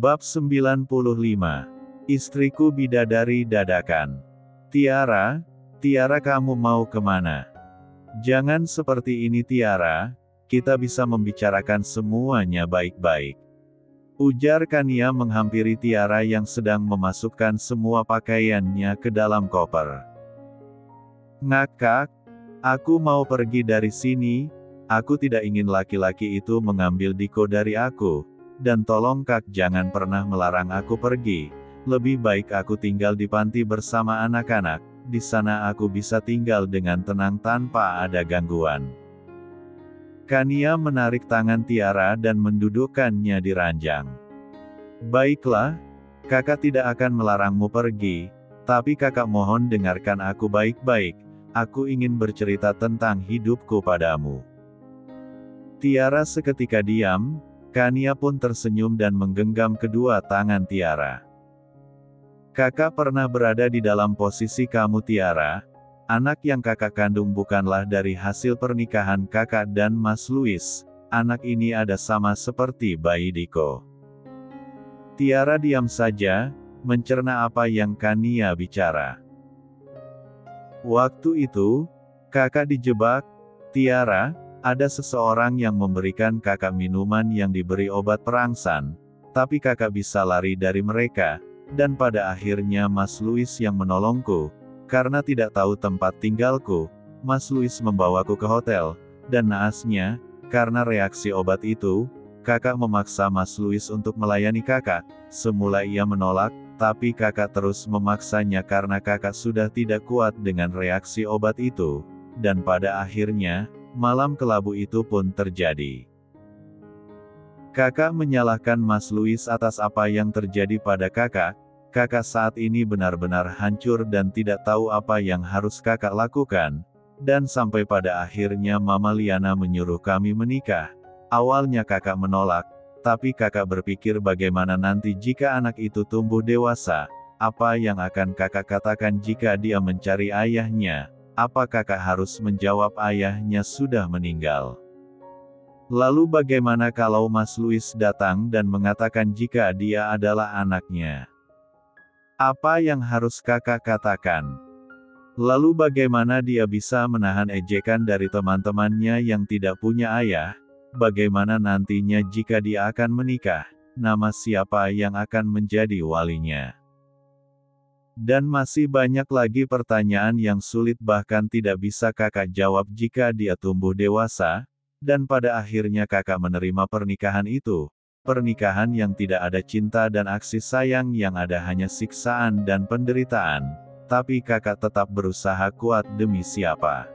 Bab 95. Istriku bidadari dadakan. Tiara, Tiara kamu mau kemana? Jangan seperti ini Tiara, kita bisa membicarakan semuanya baik-baik. Ujar Kania menghampiri Tiara yang sedang memasukkan semua pakaiannya ke dalam koper. Ngakak, aku mau pergi dari sini, aku tidak ingin laki-laki itu mengambil Diko dari aku. Dan tolong Kak jangan pernah melarang aku pergi, lebih baik aku tinggal di panti bersama anak-anak, di sana aku bisa tinggal dengan tenang tanpa ada gangguan. Kania menarik tangan Tiara dan mendudukkannya di ranjang. Baiklah, kakak tidak akan melarangmu pergi, tapi kakak mohon dengarkan aku baik-baik, aku ingin bercerita tentang hidupku padamu. Tiara seketika diam. Kania pun tersenyum dan menggenggam kedua tangan Tiara. Kakak pernah berada di dalam posisi kamu Tiara, anak yang kakak kandung bukanlah dari hasil pernikahan kakak dan Mas Louis, anak ini ada sama seperti bayi Diko. Tiara diam saja, mencerna apa yang Kania bicara. Waktu itu, kakak dijebak, Tiara, ada seseorang yang memberikan kakak minuman yang diberi obat perangsang, tapi kakak bisa lari dari mereka, dan pada akhirnya Mas Louis yang menolongku, karena tidak tahu tempat tinggalku, Mas Louis membawaku ke hotel, dan naasnya, karena reaksi obat itu, kakak memaksa Mas Louis untuk melayani kakak, semula ia menolak, tapi kakak terus memaksanya karena kakak sudah tidak kuat dengan reaksi obat itu, dan pada akhirnya, malam kelabu itu pun terjadi. Kakak menyalahkan Mas Louis atas apa yang terjadi pada kakak. Kakak saat ini benar-benar hancur dan tidak tahu apa yang harus kakak lakukan. Dan sampai pada akhirnya Mama Liana menyuruh kami menikah. Awalnya kakak menolak, tapi kakak berpikir bagaimana nanti jika anak itu tumbuh dewasa. Apa yang akan kakak katakan jika dia mencari ayahnya? Apa kakak harus menjawab ayahnya sudah meninggal? Lalu bagaimana kalau Mas Louis datang dan mengatakan jika dia adalah anaknya? Apa yang harus kakak katakan? Lalu bagaimana dia bisa menahan ejekan dari teman-temannya yang tidak punya ayah? Bagaimana nantinya jika dia akan menikah? Nama siapa yang akan menjadi walinya? Dan masih banyak lagi pertanyaan yang sulit bahkan tidak bisa kakak jawab jika dia tumbuh dewasa, dan pada akhirnya kakak menerima pernikahan itu. Pernikahan yang tidak ada cinta dan aksi sayang yang ada hanya siksaan dan penderitaan. Tapi kakak tetap berusaha kuat demi siapa?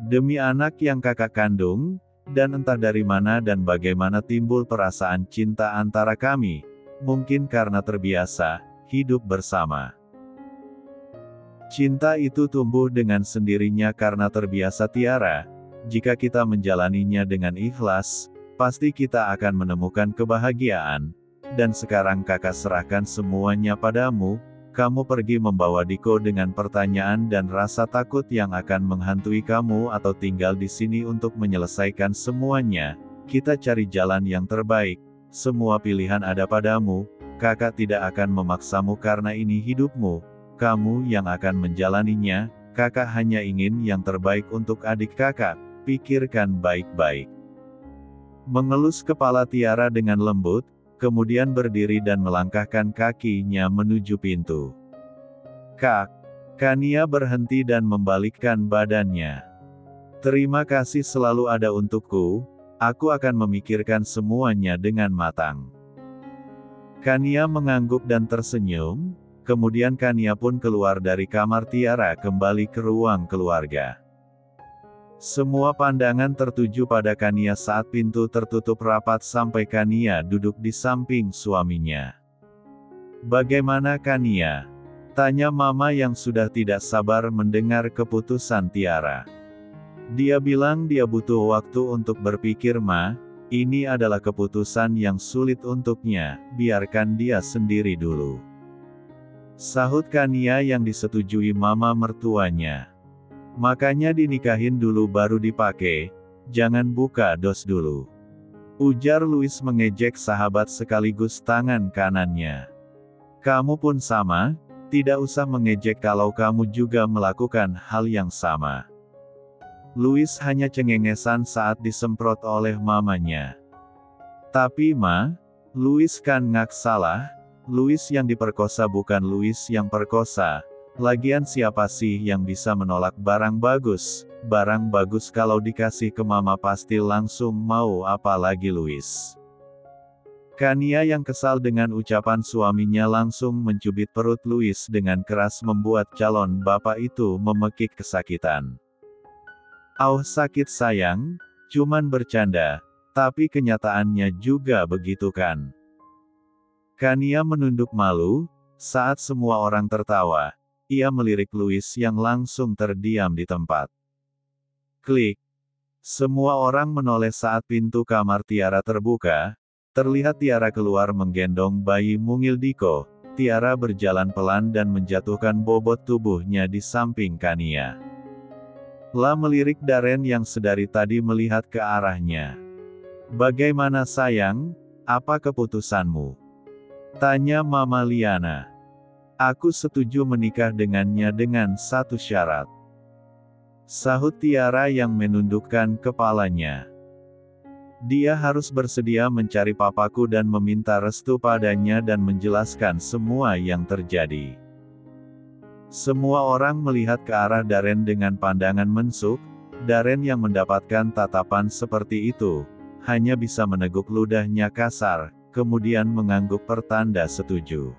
Demi anak yang kakak kandung, dan entah dari mana dan bagaimana timbul perasaan cinta antara kami. Mungkin karena terbiasa hidup bersama. Cinta itu tumbuh dengan sendirinya karena terbiasa Tiara. Jika kita menjalaninya dengan ikhlas, pasti kita akan menemukan kebahagiaan. Dan sekarang kakak serahkan semuanya padamu, kamu pergi membawa Diko dengan pertanyaan dan rasa takut yang akan menghantui kamu atau tinggal di sini untuk menyelesaikan semuanya. Kita cari jalan yang terbaik, semua pilihan ada padamu. Kakak tidak akan memaksamu karena ini hidupmu, kamu yang akan menjalaninya, kakak hanya ingin yang terbaik untuk adik kakak, pikirkan baik-baik. Mengelus kepala Tiara dengan lembut, kemudian berdiri dan melangkahkan kakinya menuju pintu. Kak, Kania berhenti dan membalikkan badannya. Terima kasih selalu ada untukku, aku akan memikirkan semuanya dengan matang. Kania mengangguk dan tersenyum, kemudian Kania pun keluar dari kamar Tiara kembali ke ruang keluarga. Semua pandangan tertuju pada Kania saat pintu tertutup rapat sampai Kania duduk di samping suaminya. Bagaimana Kania? Tanya Mama yang sudah tidak sabar mendengar keputusan Tiara. Dia bilang dia butuh waktu untuk berpikir Ma, Ini adalah keputusan yang sulit untuknya, biarkan dia sendiri dulu. Sahut Kania yang disetujui mama mertuanya. Makanya dinikahin dulu baru dipakai, jangan buka dos dulu. Ujar Louis mengejek sahabat sekaligus tangan kanannya. Kamu pun sama, tidak usah mengejek kalau kamu juga melakukan hal yang sama. Louis hanya cengengesan saat disemprot oleh mamanya. Tapi ma, Louis kan ngak salah, Louis yang diperkosa bukan Louis yang perkosa. Lagian siapa sih yang bisa menolak barang bagus? Barang bagus kalau dikasih ke mama pasti langsung mau, apalagi Louis. Kania yang kesal dengan ucapan suaminya langsung mencubit perut Louis dengan keras membuat calon bapak itu memekik kesakitan. "Auh sakit sayang, cuman bercanda, tapi kenyataannya juga begitu kan?" Kania menunduk malu, saat semua orang tertawa. Ia melirik Louis yang langsung terdiam di tempat. Klik. Semua orang menoleh saat pintu kamar Tiara terbuka. Terlihat Tiara keluar menggendong bayi mungil Diko. Tiara berjalan pelan dan menjatuhkan bobot tubuhnya di samping Kania. La melirik Darren yang sedari tadi melihat ke arahnya. "Bagaimana sayang, apa keputusanmu?" tanya Mama Liana. "Aku setuju menikah dengannya dengan satu syarat," sahut Tiara yang menundukkan kepalanya. "Dia harus bersedia mencari papaku dan meminta restu padanya dan menjelaskan semua yang terjadi." Semua orang melihat ke arah Darren dengan pandangan mensuk. Darren yang mendapatkan tatapan seperti itu, hanya bisa meneguk ludahnya kasar, kemudian mengangguk pertanda setuju.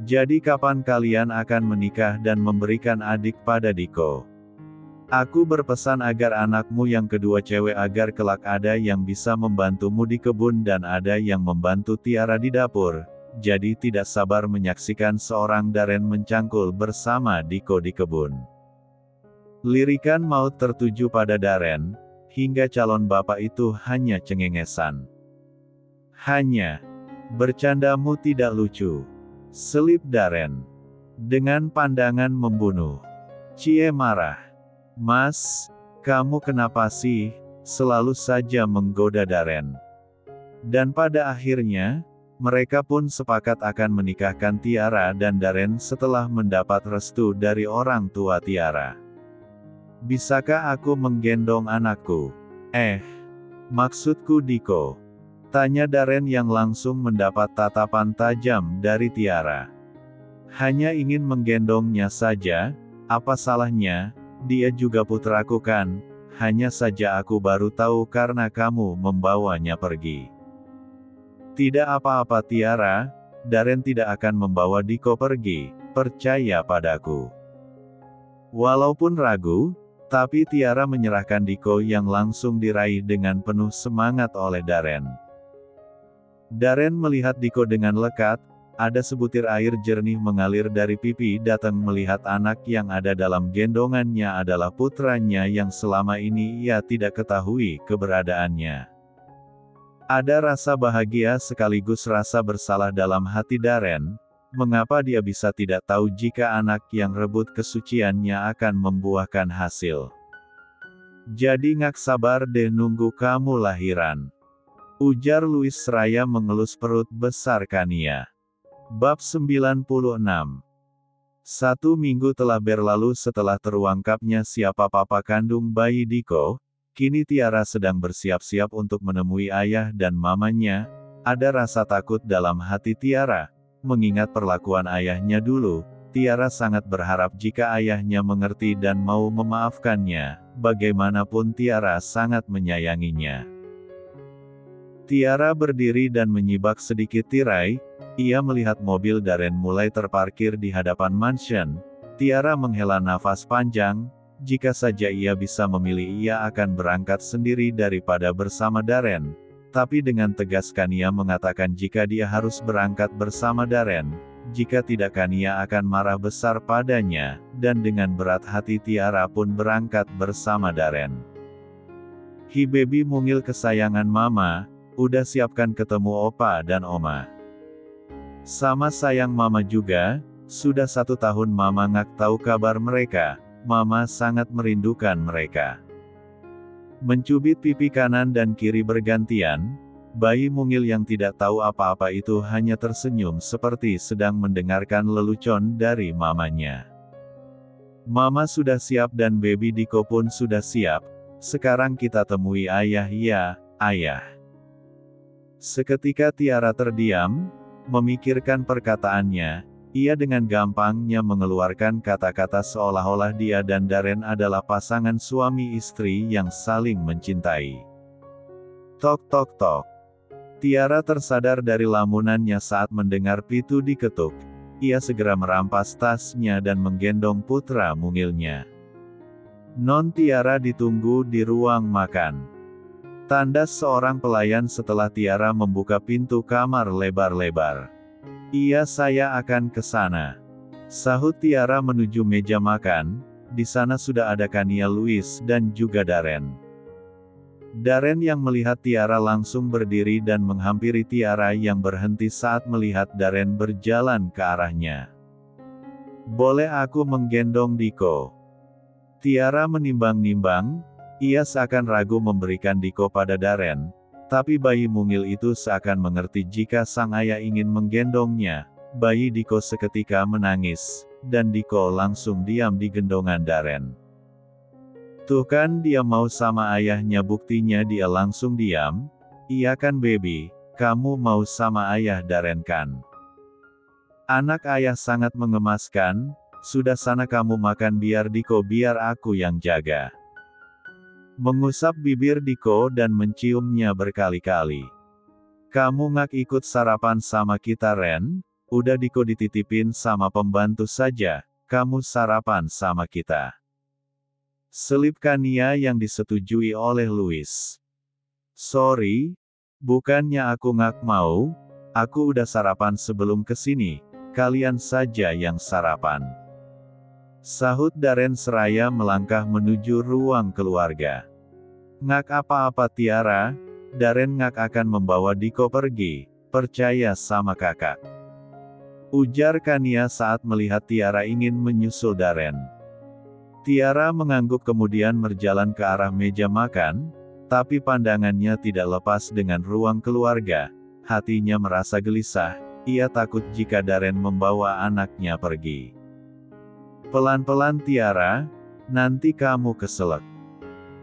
"Jadi kapan kalian akan menikah dan memberikan adik pada Diko? Aku berpesan agar anakmu yang kedua cewek agar kelak ada yang bisa membantumu di kebun dan ada yang membantu Tiara di dapur." Jadi tidak sabar menyaksikan seorang Darren mencangkul bersama Diko di kebun. Lirikan maut tertuju pada Darren, hingga calon bapak itu hanya cengengesan. "Hanya, bercandamu tidak lucu," selip Darren. Dengan pandangan membunuh. Cie marah. "Mas, kamu kenapa sih, selalu saja menggoda Darren?" Dan pada akhirnya, mereka pun sepakat akan menikahkan Tiara dan Darren setelah mendapat restu dari orang tua Tiara. "Bisakah aku menggendong anakku?" Maksudku Diko," tanya Darren yang langsung mendapat tatapan tajam dari Tiara. "Hanya ingin menggendongnya saja, apa salahnya, dia juga putraku kan, hanya saja aku baru tahu karena kamu membawanya pergi." "Tidak apa-apa Tiara, Darren tidak akan membawa Diko pergi, percaya padaku." Walaupun ragu, tapi Tiara menyerahkan Diko yang langsung diraih dengan penuh semangat oleh Darren. Darren melihat Diko dengan lekat, ada sebutir air jernih mengalir dari pipi datang melihat anak yang ada dalam gendongannya adalah putranya yang selama ini ia tidak ketahui keberadaannya. Ada rasa bahagia sekaligus rasa bersalah dalam hati Darren, mengapa dia bisa tidak tahu jika anak yang rebut kesuciannya akan membuahkan hasil. "Jadi ngak sabar deh nunggu kamu lahiran," ujar Louis seraya mengelus perut besar Kania. Bab 96. 1 minggu telah berlalu setelah terungkapnya siapa papa kandung bayi Diko. Kini Tiara sedang bersiap-siap untuk menemui ayah dan mamanya. Ada rasa takut dalam hati Tiara, mengingat perlakuan ayahnya dulu. Tiara sangat berharap jika ayahnya mengerti dan mau memaafkannya. Bagaimanapun Tiara sangat menyayanginya. Tiara berdiri dan menyibak sedikit tirai. Ia melihat mobil Darren mulai terparkir di hadapan mansion. Tiara menghela nafas panjang. Jika saja ia bisa memilih, ia akan berangkat sendiri daripada bersama Darren. Tapi dengan tegas Kania mengatakan jika dia harus berangkat bersama Darren, jika tidak Kania akan marah besar padanya, dan dengan berat hati Tiara pun berangkat bersama Darren. Hi baby mungil kesayangan mama, udah siapkan ketemu opa dan oma. Sama sayang mama juga, sudah 1 tahun mama nggak tahu kabar mereka, mama sangat merindukan mereka. Mencubit pipi kanan dan kiri bergantian, bayi mungil yang tidak tahu apa-apa itu hanya tersenyum seperti sedang mendengarkan lelucon dari mamanya. Mama sudah siap dan baby Diko pun sudah siap, sekarang kita temui ayah ya, ayah. Seketika Tiara terdiam, memikirkan perkataannya, ia dengan gampangnya mengeluarkan kata-kata seolah-olah dia dan Darren adalah pasangan suami istri yang saling mencintai. Tok tok tok. Tiara tersadar dari lamunannya saat mendengar pintu diketuk. Ia segera merampas tasnya dan menggendong putra mungilnya. Non Tiara ditunggu di ruang makan. Tandas seorang pelayan setelah Tiara membuka pintu kamar lebar-lebar. Iya saya akan ke sana. Sahut Tiara menuju meja makan, di sana sudah ada Kania Louis dan juga Darren. Darren yang melihat Tiara langsung berdiri dan menghampiri Tiara yang berhenti saat melihat Darren berjalan ke arahnya. Boleh aku menggendong Diko? Tiara menimbang-nimbang, ia seakan ragu memberikan Diko pada Darren, tapi bayi mungil itu seakan mengerti jika sang ayah ingin menggendongnya. Bayi Diko seketika menangis, dan Diko langsung diam di gendongan Darren. Tuh kan dia mau sama ayahnya, buktinya dia langsung diam. Iya kan baby, kamu mau sama ayah Darren kan? Anak ayah sangat mengemaskan, sudah sana kamu makan biar Diko biar aku yang jaga. Mengusap bibir Diko dan menciumnya berkali-kali. Kamu nggak ikut sarapan sama kita Ren? Udah Diko dititipin sama pembantu saja, kamu sarapan sama kita. Selip Kania yang disetujui oleh Louis. Sorry, bukannya aku nggak mau, aku udah sarapan sebelum kesini, kalian saja yang sarapan. Sahut Darren seraya melangkah menuju ruang keluarga. Nggak apa-apa Tiara, Darren nggak akan membawa Diko pergi, percaya sama kakak. Ujar Kania saat melihat Tiara ingin menyusul Darren. Tiara mengangguk kemudian berjalan ke arah meja makan, tapi pandangannya tidak lepas dengan ruang keluarga. Hatinya merasa gelisah, ia takut jika Darren membawa anaknya pergi. Pelan-pelan Tiara, nanti kamu keselak.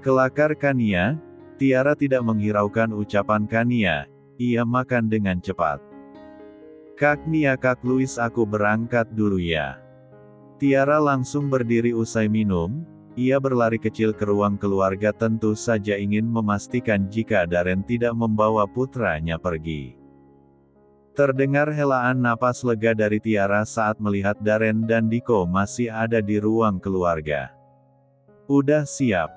Kelakar Kania, Tiara tidak menghiraukan ucapan Kania, ia makan dengan cepat. Kak Nia Kak Louis aku berangkat dulu ya. Tiara langsung berdiri usai minum, ia berlari kecil ke ruang keluarga tentu saja ingin memastikan jika Darren tidak membawa putranya pergi. Terdengar helaan napas lega dari Tiara saat melihat Darren dan Diko masih ada di ruang keluarga. Udah siap?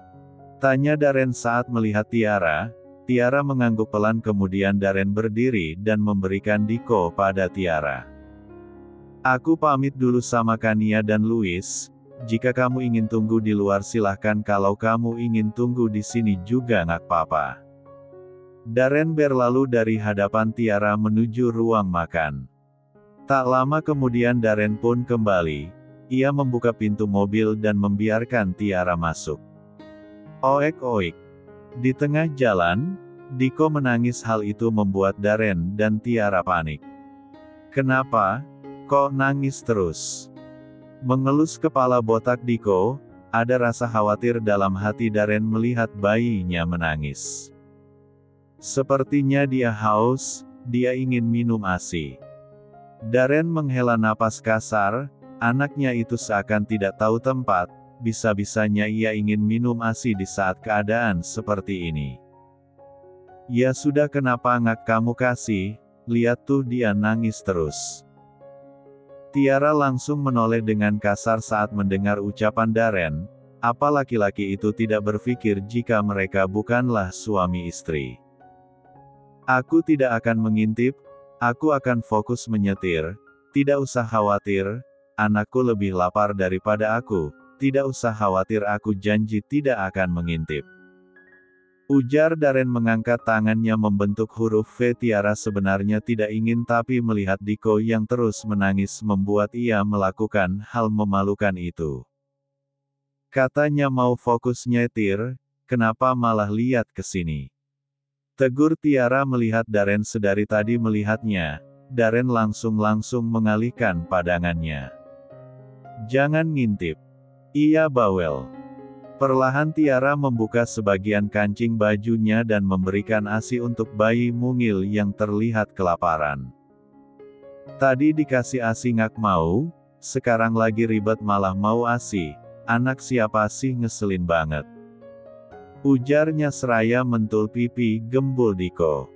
Tanya Darren saat melihat Tiara. Tiara mengangguk pelan kemudian Darren berdiri dan memberikan Diko pada Tiara. Aku pamit dulu sama Kania dan Louis, jika kamu ingin tunggu di luar silahkan kalau kamu ingin tunggu di sini juga nggak apa-apa. Darren berlalu dari hadapan Tiara menuju ruang makan. Tak lama kemudian Darren pun kembali, ia membuka pintu mobil dan membiarkan Tiara masuk. Oek-oek. Di tengah jalan, Diko menangis hal itu membuat Darren dan Tiara panik. Kenapa? Kok nangis terus? Mengelus kepala botak Diko, ada rasa khawatir dalam hati Darren melihat bayinya menangis. Sepertinya dia haus, dia ingin minum ASI. Darren menghela napas kasar, anaknya itu seakan tidak tahu tempat, bisa-bisanya ia ingin minum ASI di saat keadaan seperti ini. Ya sudah kenapa nggak kamu kasih, lihat tuh dia nangis terus. Tiara langsung menoleh dengan kasar saat mendengar ucapan Darren, apa laki-laki itu tidak berpikir jika mereka bukanlah suami istri. Aku tidak akan mengintip, aku akan fokus menyetir, tidak usah khawatir, anakku lebih lapar daripada aku, tidak usah khawatir aku janji tidak akan mengintip. Ujar Darren mengangkat tangannya membentuk huruf V. Tiara sebenarnya tidak ingin tapi melihat Diko yang terus menangis membuat ia melakukan hal memalukan itu. Katanya mau fokus nyetir, kenapa malah lihat ke sini? Tegur Tiara melihat Darren sedari tadi melihatnya. Darren langsung mengalihkan pandangannya. Jangan ngintip. Ia bawel. Perlahan Tiara membuka sebagian kancing bajunya dan memberikan ASI untuk bayi mungil yang terlihat kelaparan. Tadi dikasih ASI ngak mau, sekarang lagi ribet malah mau ASI. Anak siapa sih ngeselin banget. Ujarnya seraya mentul pipi gembul Diko.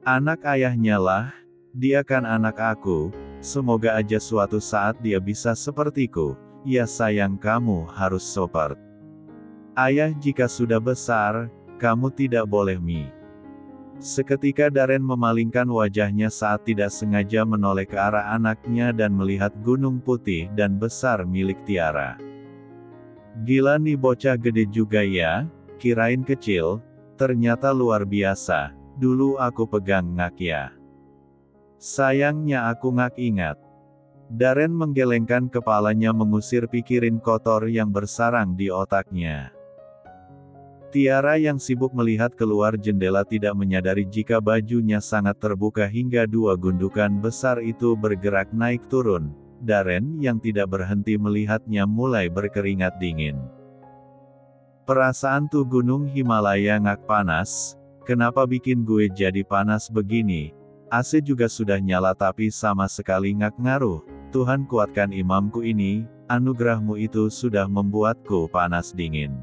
Anak ayahnya lah, dia kan anak aku, semoga aja suatu saat dia bisa sepertiku. Ya sayang kamu harus support. Ayah jika sudah besar, kamu tidak boleh mi. Seketika Darren memalingkan wajahnya saat tidak sengaja menoleh ke arah anaknya dan melihat gunung putih dan besar milik Tiara. Gila nih bocah gede juga ya, kirain kecil, ternyata luar biasa, dulu aku pegang ngak ya. Sayangnya aku ngak ingat. Darren menggelengkan kepalanya mengusir pikiran kotor yang bersarang di otaknya. Tiara yang sibuk melihat keluar jendela tidak menyadari jika bajunya sangat terbuka hingga dua gundukan besar itu bergerak naik turun. Darren yang tidak berhenti melihatnya mulai berkeringat dingin. Perasaan tuh gunung Himalaya ngak panas, kenapa bikin gue jadi panas begini? AC juga sudah nyala tapi sama sekali ngak ngaruh. Tuhan kuatkan imamku ini, anugerahmu itu sudah membuatku panas dingin.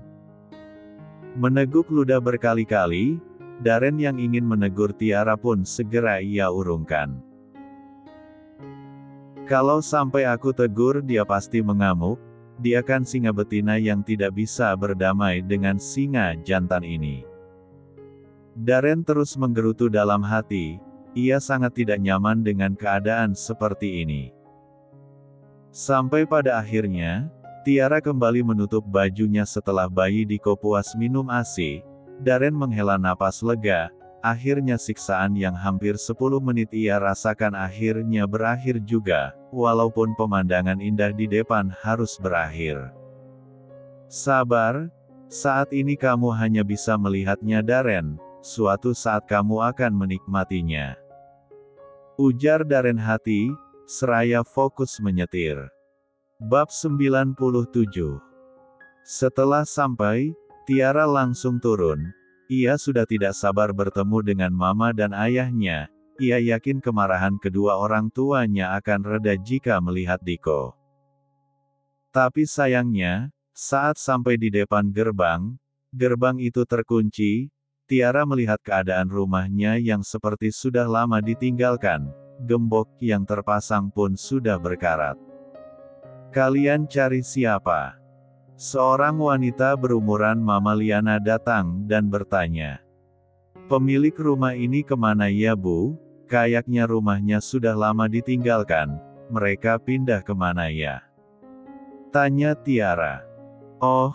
Meneguk ludah berkali-kali, Darren yang ingin menegur Tiara pun segera ia urungkan. Kalau sampai aku tegur dia pasti mengamuk, dia kan singa betina yang tidak bisa berdamai dengan singa jantan ini. Darren terus menggerutu dalam hati, ia sangat tidak nyaman dengan keadaan seperti ini. Sampai pada akhirnya, Tiara kembali menutup bajunya setelah bayi Diko puas minum ASI. Darren menghela napas lega, akhirnya siksaan yang hampir 10 menit ia rasakan akhirnya berakhir juga, walaupun pemandangan indah di depan harus berakhir. Sabar, saat ini kamu hanya bisa melihatnya Darren, suatu saat kamu akan menikmatinya. Ujar Darren hati, seraya fokus menyetir. Bab 97. Setelah sampai, Tiara langsung turun. Ia sudah tidak sabar bertemu dengan mama dan ayahnya. Ia yakin kemarahan kedua orang tuanya akan reda jika melihat Diko. Tapi sayangnya, saat sampai di depan gerbang itu terkunci. Tiara melihat keadaan rumahnya yang seperti sudah lama ditinggalkan. Gembok yang terpasang pun sudah berkarat. Kalian cari siapa? Seorang wanita berumuran Mama Liana datang dan bertanya. Pemilik rumah ini kemana ya Bu? Kayaknya rumahnya sudah lama ditinggalkan, mereka pindah kemana ya? Tanya Tiara. Oh,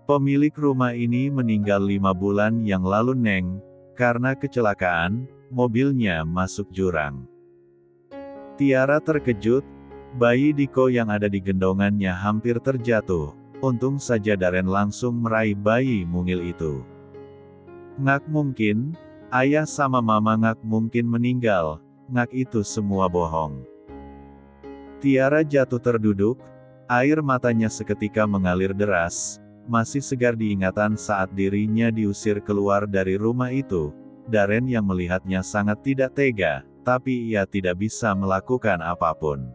pemilik rumah ini meninggal 5 bulan yang lalu Neng, karena kecelakaan, mobilnya masuk jurang. Tiara terkejut. Bayi Diko yang ada di gendongannya hampir terjatuh, untung saja Darren langsung meraih bayi mungil itu. Ngak mungkin, ayah sama mama ngak mungkin meninggal, ngak itu semua bohong. Tiara jatuh terduduk, air matanya seketika mengalir deras, masih segar diingatan saat dirinya diusir keluar dari rumah itu. Darren yang melihatnya sangat tidak tega, tapi ia tidak bisa melakukan apapun.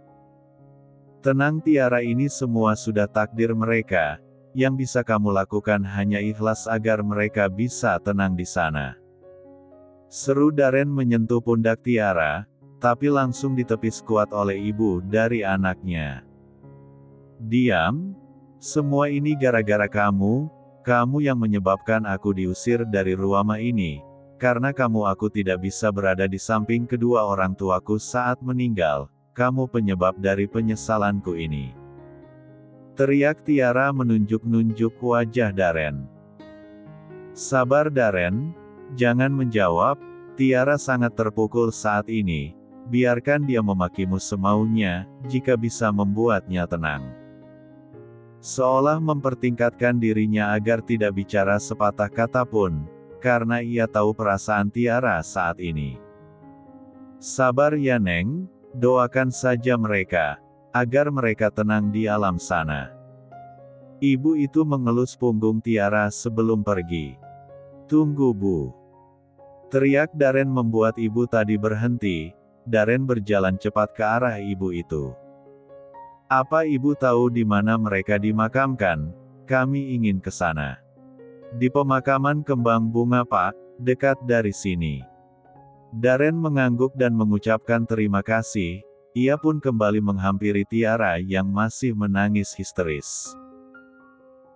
Tenang Tiara, ini semua sudah takdir mereka, yang bisa kamu lakukan hanya ikhlas agar mereka bisa tenang di sana. Seru Darren menyentuh pundak Tiara, tapi langsung ditepis kuat oleh ibu dari anaknya. Diam, semua ini gara-gara kamu yang menyebabkan aku diusir dari rumah ini, karena kamu aku tidak bisa berada di samping kedua orang tuaku saat meninggal. Kamu penyebab dari penyesalanku ini. Teriak Tiara menunjuk-nunjuk wajah Darren. Sabar Daren, jangan menjawab, Tiara sangat terpukul saat ini, biarkan dia memakimu semaunya, jika bisa membuatnya tenang. Seolah mempertingkatkan dirinya agar tidak bicara sepatah kata pun, karena ia tahu perasaan Tiara saat ini. Sabar ya Neng, doakan saja mereka, agar mereka tenang di alam sana. Ibu itu mengelus punggung Tiara sebelum pergi. Tunggu Bu. Teriak Daren membuat ibu tadi berhenti. Daren berjalan cepat ke arah ibu itu. Apa ibu tahu di mana mereka dimakamkan? Kami ingin ke sana. Di pemakaman Kembang Bunga Pak, dekat dari sini. Daren mengangguk dan mengucapkan terima kasih, ia pun kembali menghampiri Tiara yang masih menangis histeris.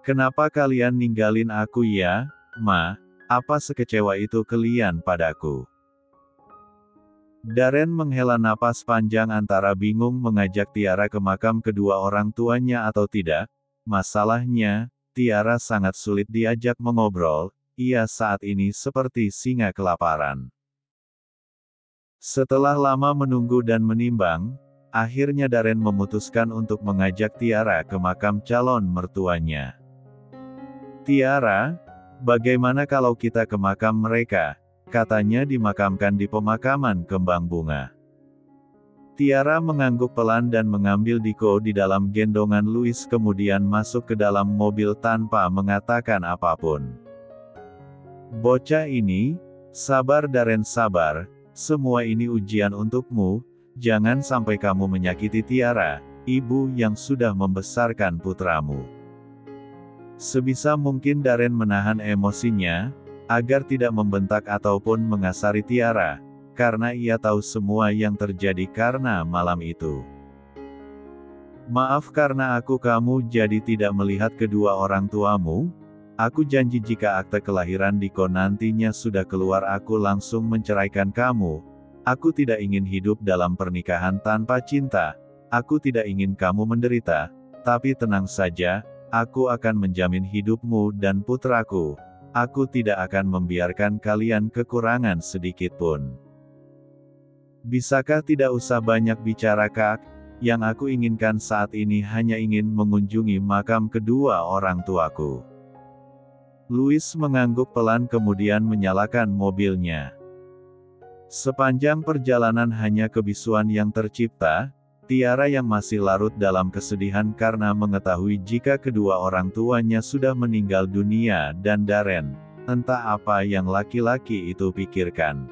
Kenapa kalian ninggalin aku ya, Ma? Apa sekecewa itu kalian padaku? Daren menghela napas panjang antara bingung mengajak Tiara ke makam kedua orang tuanya atau tidak. Masalahnya, Tiara sangat sulit diajak mengobrol, ia saat ini seperti singa kelaparan. Setelah lama menunggu dan menimbang, akhirnya Daren memutuskan untuk mengajak Tiara ke makam calon mertuanya. Tiara, bagaimana kalau kita ke makam mereka? Katanya dimakamkan di pemakaman Kembang Bunga. Tiara mengangguk pelan dan mengambil Diko di dalam gendongan Louis kemudian masuk ke dalam mobil tanpa mengatakan apapun. Bocah ini, sabar Daren sabar, semua ini ujian untukmu, jangan sampai kamu menyakiti Tiara, ibu yang sudah membesarkan putramu. Sebisa mungkin Daren menahan emosinya, agar tidak membentak ataupun mengasari Tiara, karena ia tahu semua yang terjadi karena malam itu. Maaf karena kamu jadi tidak melihat kedua orang tuamu. Aku janji jika akte kelahiran Diko nantinya sudah keluar aku langsung menceraikan kamu. Aku tidak ingin hidup dalam pernikahan tanpa cinta. Aku tidak ingin kamu menderita. Tapi tenang saja, aku akan menjamin hidupmu dan putraku. Aku tidak akan membiarkan kalian kekurangan sedikit pun. Bisakah tidak usah banyak bicara Kak? Yang aku inginkan saat ini hanya ingin mengunjungi makam kedua orang tuaku. Louis mengangguk pelan kemudian menyalakan mobilnya. Sepanjang perjalanan hanya kebisuan yang tercipta, Tiara yang masih larut dalam kesedihan karena mengetahui jika kedua orang tuanya sudah meninggal dunia dan Daren, entah apa yang laki-laki itu pikirkan.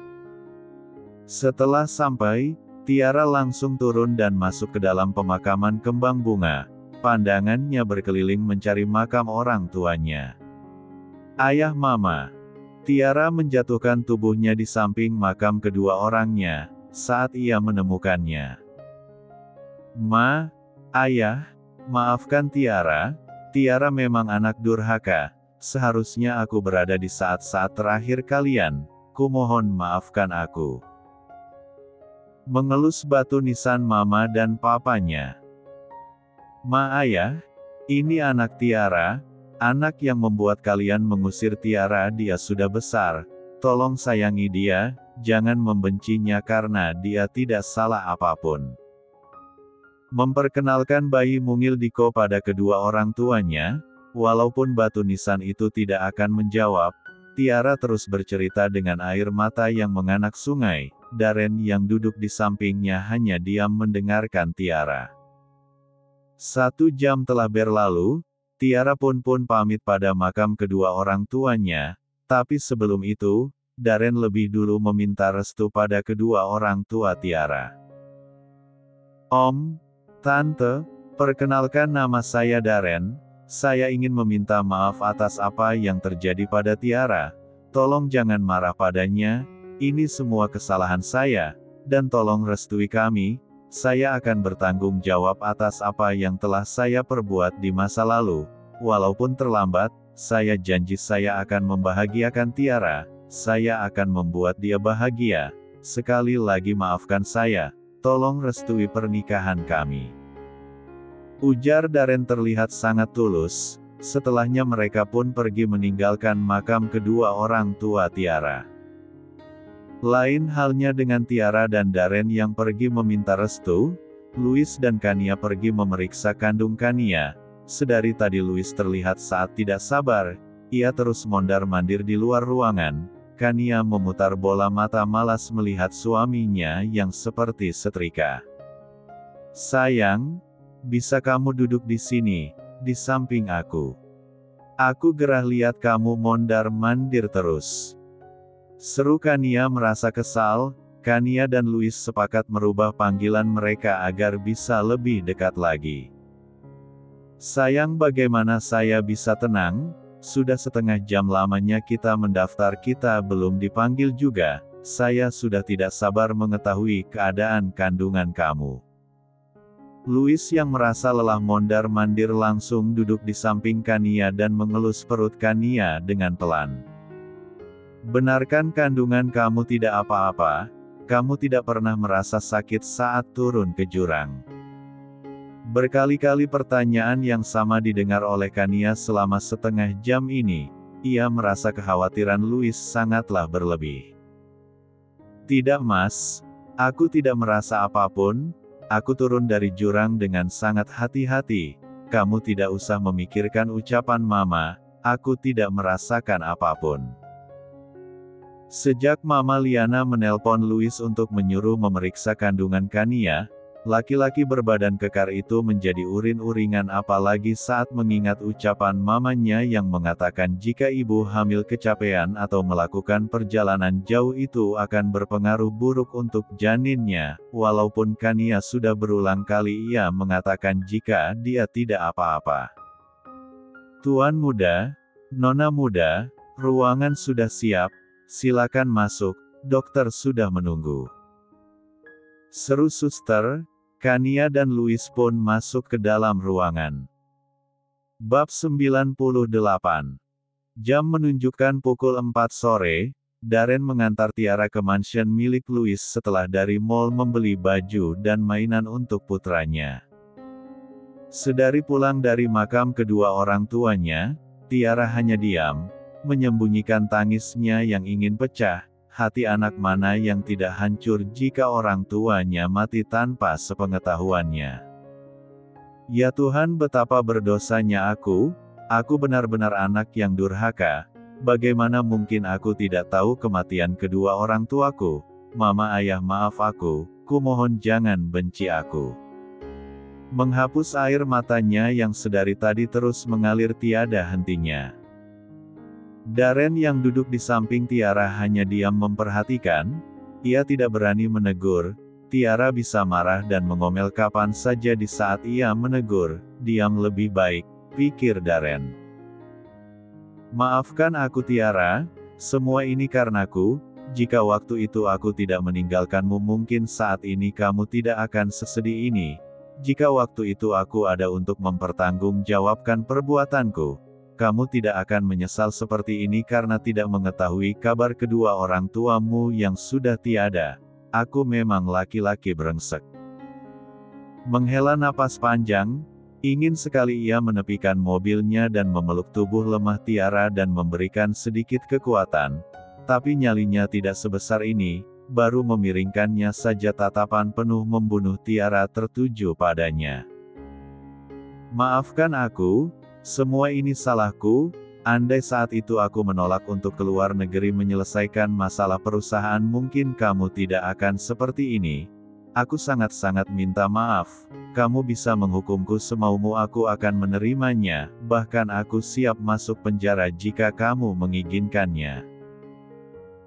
Setelah sampai, Tiara langsung turun dan masuk ke dalam pemakaman Kembang Bunga. Pandangannya berkeliling mencari makam orang tuanya. Ayah Mama. Tiara menjatuhkan tubuhnya di samping makam kedua orangnya, saat ia menemukannya. Ma, Ayah, maafkan Tiara, Tiara memang anak durhaka, seharusnya aku berada di saat-saat terakhir kalian, kumohon maafkan aku. Mengelus batu nisan Mama dan Papanya. Ma Ayah, ini anak Tiara, anak yang membuat kalian mengusir Tiara dia sudah besar, tolong sayangi dia, jangan membencinya karena dia tidak salah apapun. Memperkenalkan bayi mungil Diko pada kedua orang tuanya, walaupun batu nisan itu tidak akan menjawab, Tiara terus bercerita dengan air mata yang menganak sungai. Daren yang duduk di sampingnya hanya diam mendengarkan Tiara. 1 jam telah berlalu, Tiara pun pamit pada makam kedua orang tuanya, tapi sebelum itu, Daren lebih dulu meminta restu pada kedua orang tua Tiara. Om, Tante, perkenalkan nama saya Daren, saya ingin meminta maaf atas apa yang terjadi pada Tiara, tolong jangan marah padanya, ini semua kesalahan saya, dan tolong restui kami, saya akan bertanggung jawab atas apa yang telah saya perbuat di masa lalu, walaupun terlambat, saya janji saya akan membahagiakan Tiara, saya akan membuat dia bahagia, sekali lagi maafkan saya. Tolong restui pernikahan kami. Ujar Daren terlihat sangat tulus, Setelahnya mereka pun pergi meninggalkan makam kedua orang tua Tiara. Lain halnya dengan Tiara dan Darren yang pergi meminta restu, Louis dan Kania pergi memeriksa kandung Kania. Sedari tadi Louis terlihat saat tidak sabar, ia terus mondar-mandir di luar ruangan. Kania memutar bola mata malas melihat suaminya yang seperti setrika. "Sayang, bisa kamu duduk di sini, di samping aku. Aku gerah lihat kamu mondar-mandir terus," seru Kania merasa kesal. Kania dan Louis sepakat merubah panggilan mereka agar bisa lebih dekat lagi. "Sayang, bagaimana saya bisa tenang? Sudah setengah jam lamanya kita mendaftar, kita belum dipanggil juga. Saya sudah tidak sabar mengetahui keadaan kandungan kamu." Louis yang merasa lelah mondar-mandir langsung duduk di samping Kania dan mengelus perut Kania dengan pelan. "Benarkan kandungan kamu tidak apa-apa? Kamu tidak pernah merasa sakit saat turun ke jurang?" Berkali-kali pertanyaan yang sama didengar oleh Kania selama setengah jam ini. Ia merasa kekhawatiran Louis sangatlah berlebih. "Tidak Mas, aku tidak merasa apapun. Aku turun dari jurang dengan sangat hati-hati. Kamu tidak usah memikirkan ucapan Mama, aku tidak merasakan apapun." Sejak Mama Liana menelpon Louis untuk menyuruh memeriksa kandungan Kania, laki-laki berbadan kekar itu menjadi uring-uringan, apalagi saat mengingat ucapan mamanya yang mengatakan jika ibu hamil kecapean atau melakukan perjalanan jauh itu akan berpengaruh buruk untuk janinnya. Walaupun Kania sudah berulang kali ia mengatakan jika dia tidak apa-apa. "Tuan muda, Nona muda, ruangan sudah siap, silakan masuk, dokter sudah menunggu," seru suster. Kania dan Louis pun masuk ke dalam ruangan. Bab 98. Jam menunjukkan pukul 4 sore, Darren mengantar Tiara ke mansion milik Louis setelah dari mall membeli baju dan mainan untuk putranya. Sedari pulang dari makam kedua orang tuanya, Tiara hanya diam, menyembunyikan tangisnya yang ingin pecah. Hati anak mana yang tidak hancur jika orang tuanya mati tanpa sepengetahuannya. "Ya Tuhan, betapa berdosanya aku benar-benar anak yang durhaka. Bagaimana mungkin aku tidak tahu kematian kedua orang tuaku? Mama, ayah, maaf aku, kumohon jangan benci aku." Menghapus air matanya yang sedari tadi terus mengalir tiada hentinya. Darren yang duduk di samping Tiara hanya diam memperhatikan. Ia tidak berani menegur. Tiara bisa marah dan mengomel kapan saja di saat ia menegur. Diam lebih baik, pikir Darren. "Maafkan aku Tiara, semua ini karenaku. Jika waktu itu aku tidak meninggalkanmu mungkin saat ini kamu tidak akan sesedih ini. Jika waktu itu aku ada untuk mempertanggungjawabkan perbuatanku, kamu tidak akan menyesal seperti ini karena tidak mengetahui kabar kedua orang tuamu yang sudah tiada. Aku memang laki-laki brengsek." Menghela napas panjang, ingin sekali ia menepikan mobilnya dan memeluk tubuh lemah Tiara dan memberikan sedikit kekuatan. Tapi nyalinya tidak sebesar ini, baru memiringkannya saja tatapan penuh membunuh Tiara tertuju padanya. "Maafkan aku. Semua ini salahku. Andai saat itu aku menolak untuk keluar negeri menyelesaikan masalah perusahaan mungkin kamu tidak akan seperti ini. Aku sangat-sangat minta maaf. Kamu bisa menghukumku semaumu, aku akan menerimanya, bahkan aku siap masuk penjara jika kamu mengizinkannya."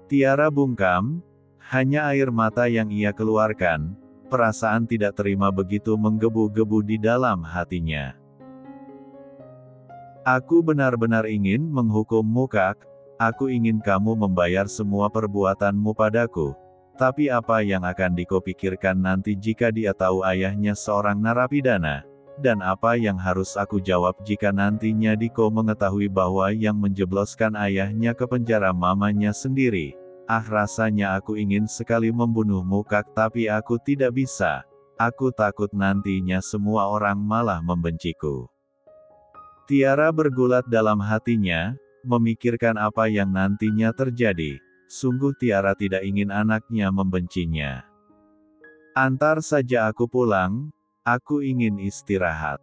Tiara bungkam, hanya air mata yang ia keluarkan. Perasaan tidak terima begitu menggebu-gebu di dalam hatinya. "Aku benar-benar ingin menghukummu Kak, aku ingin kamu membayar semua perbuatanmu padaku. Tapi apa yang akan Diko pikirkan nanti jika dia tahu ayahnya seorang narapidana? Dan apa yang harus aku jawab jika nantinya Diko mengetahui bahwa yang menjebloskan ayahnya ke penjara mamanya sendiri? Ah, rasanya aku ingin sekali membunuhmu Kak, tapi aku tidak bisa. Aku takut nantinya semua orang malah membenciku." Tiara bergulat dalam hatinya, memikirkan apa yang nantinya terjadi. Sungguh Tiara tidak ingin anaknya membencinya. Antar saja aku pulang, aku ingin istirahat.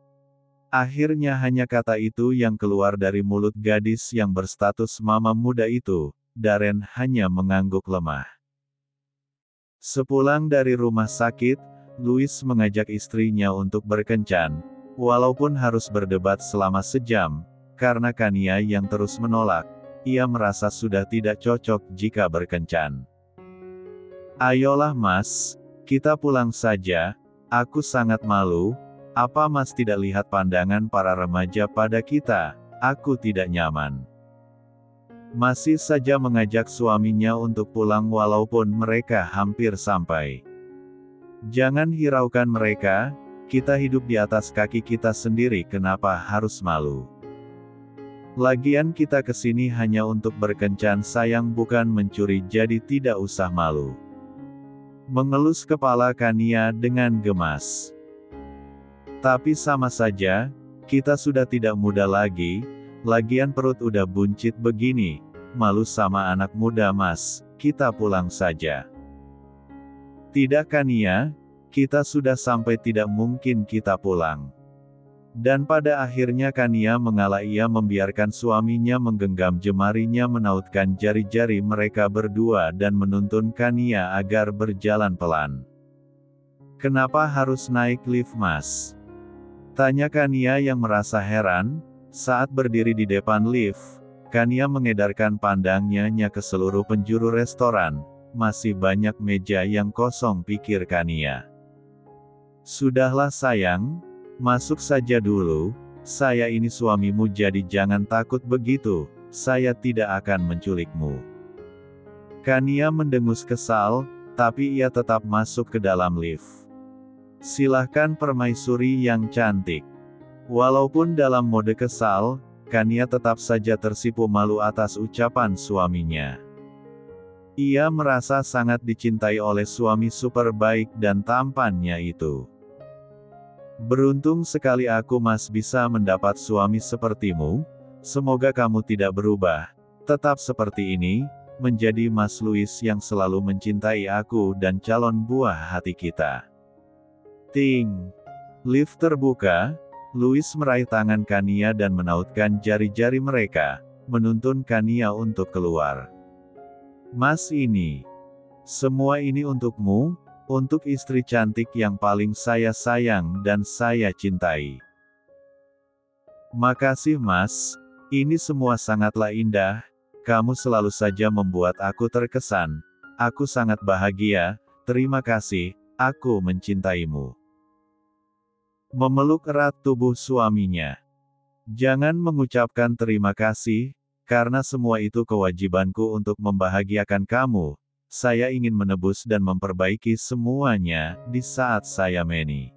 Akhirnya hanya kata itu yang keluar dari mulut gadis yang berstatus mama muda itu. Darren hanya mengangguk lemah. Sepulang dari rumah sakit, Louis mengajak istrinya untuk berkencan, walaupun harus berdebat selama sejam, karena Kania yang terus menolak, ia merasa sudah tidak cocok jika berkencan. Ayolah Mas, kita pulang saja, aku sangat malu, apa Mas tidak lihat pandangan para remaja pada kita, aku tidak nyaman. Masih saja mengajak suaminya untuk pulang walaupun mereka hampir sampai. Jangan hiraukan mereka, kita hidup di atas kaki kita sendiri, kenapa harus malu? Lagian kita kesini hanya untuk berkencan sayang, bukan mencuri, jadi tidak usah malu. Mengelus kepala Kania dengan gemas. Tapi sama saja, kita sudah tidak muda lagi. Lagian perut udah buncit begini, malu sama anak muda Mas, kita pulang saja. Tidak Kania, kita sudah sampai, tidak mungkin kita pulang. Dan pada akhirnya Kania mengalah, ia membiarkan suaminya menggenggam jemarinya, menautkan jari-jari mereka berdua dan menuntun Kania agar berjalan pelan. Kenapa harus naik lift Mas? Tanya Kania yang merasa heran. Saat berdiri di depan lift, Kania mengedarkan pandangnya ke seluruh penjuru restoran. Masih banyak meja yang kosong, pikir Kania. Sudahlah sayang, masuk saja dulu, saya ini suamimu, jadi jangan takut begitu, saya tidak akan menculikmu. Kania mendengus kesal, tapi ia tetap masuk ke dalam lift. Silahkan permaisuri yang cantik. Walaupun dalam mode kesal, Kania tetap saja tersipu malu atas ucapan suaminya. Ia merasa sangat dicintai oleh suami super baik dan tampannya itu. Beruntung sekali aku Mas bisa mendapat suami sepertimu, semoga kamu tidak berubah, tetap seperti ini, menjadi Mas Louis yang selalu mencintai aku dan calon buah hati kita. Ting! Lift terbuka. Louis meraih tangan Kania dan menautkan jari-jari mereka, menuntun Kania untuk keluar. Mas, ini. Semua ini untukmu, untuk istri cantik yang paling saya sayang dan saya cintai. Makasih Mas, ini semua sangatlah indah, kamu selalu saja membuat aku terkesan, aku sangat bahagia, terima kasih, aku mencintaimu. Memeluk erat tubuh suaminya. Jangan mengucapkan terima kasih, karena semua itu kewajibanku untuk membahagiakan kamu. Saya ingin menebus dan memperbaiki semuanya, di saat saya meni.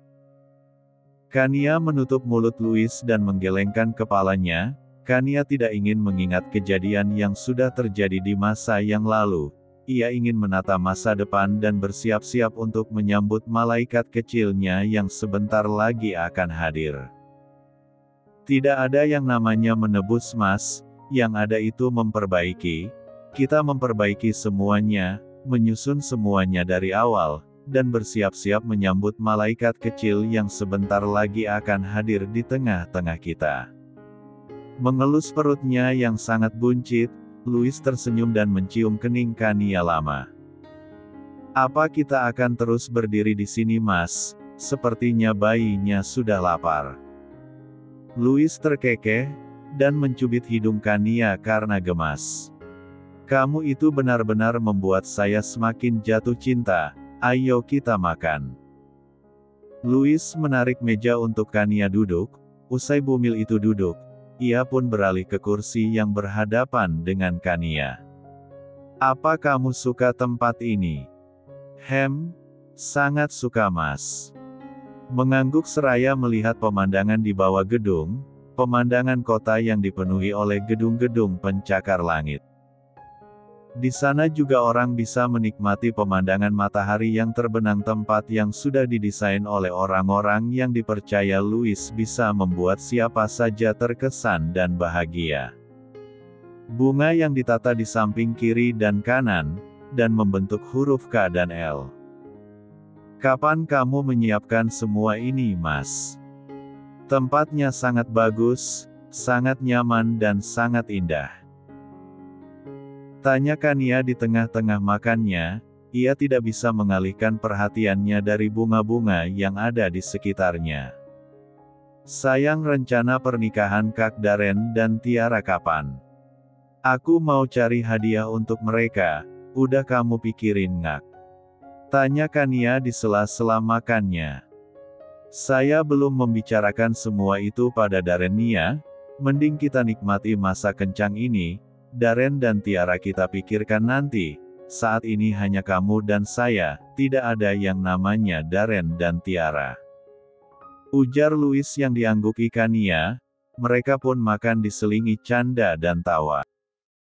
Kania menutup mulut Louis dan menggelengkan kepalanya. Kania tidak ingin mengingat kejadian yang sudah terjadi di masa yang lalu. Ia ingin menata masa depan dan bersiap-siap untuk menyambut malaikat kecilnya yang sebentar lagi akan hadir. Tidak ada yang namanya menebus Mas, yang ada itu memperbaiki. Kita memperbaiki semuanya, menyusun semuanya dari awal, dan bersiap-siap menyambut malaikat kecil yang sebentar lagi akan hadir di tengah-tengah kita. Mengelus perutnya yang sangat buncit, Louis tersenyum dan mencium kening Kania lama. Apa kita akan terus berdiri di sini Mas? Sepertinya bayinya sudah lapar. Louis terkekeh, dan mencubit hidung Kania karena gemas. Kamu itu benar-benar membuat saya semakin jatuh cinta, ayo kita makan. Louis menarik meja untuk Kania duduk, usai bumil itu duduk. Ia pun beralih ke kursi yang berhadapan dengan Kania. Apa kamu suka tempat ini? Sangat suka Mas. Mengangguk seraya melihat pemandangan di bawah gedung, pemandangan kota yang dipenuhi oleh gedung-gedung pencakar langit. Di sana juga orang bisa menikmati pemandangan matahari yang terbenam, tempat yang sudah didesain oleh orang-orang yang dipercaya Louis bisa membuat siapa saja terkesan dan bahagia. Bunga yang ditata di samping kiri dan kanan, dan membentuk huruf K dan L. Kapan kamu menyiapkan semua ini, Mas? Tempatnya sangat bagus, sangat nyaman dan sangat indah. Tanya Kania di tengah-tengah makannya. Ia tidak bisa mengalihkan perhatiannya dari bunga-bunga yang ada di sekitarnya. Sayang, rencana pernikahan Kak Darren dan Tiara kapan? Aku mau cari hadiah untuk mereka. Udah kamu pikirin, Ngak? Tanya Kania di sela-sela makannya. Saya belum membicarakan semua itu pada Darren, Nia. Mending kita nikmati masa kencan ini. Darren dan Tiara kita pikirkan nanti. Saat ini hanya kamu dan saya, tidak ada yang namanya Darren dan Tiara. Ujar Louis yang dianggupi Kania. Mereka pun makan diselingi canda dan tawa.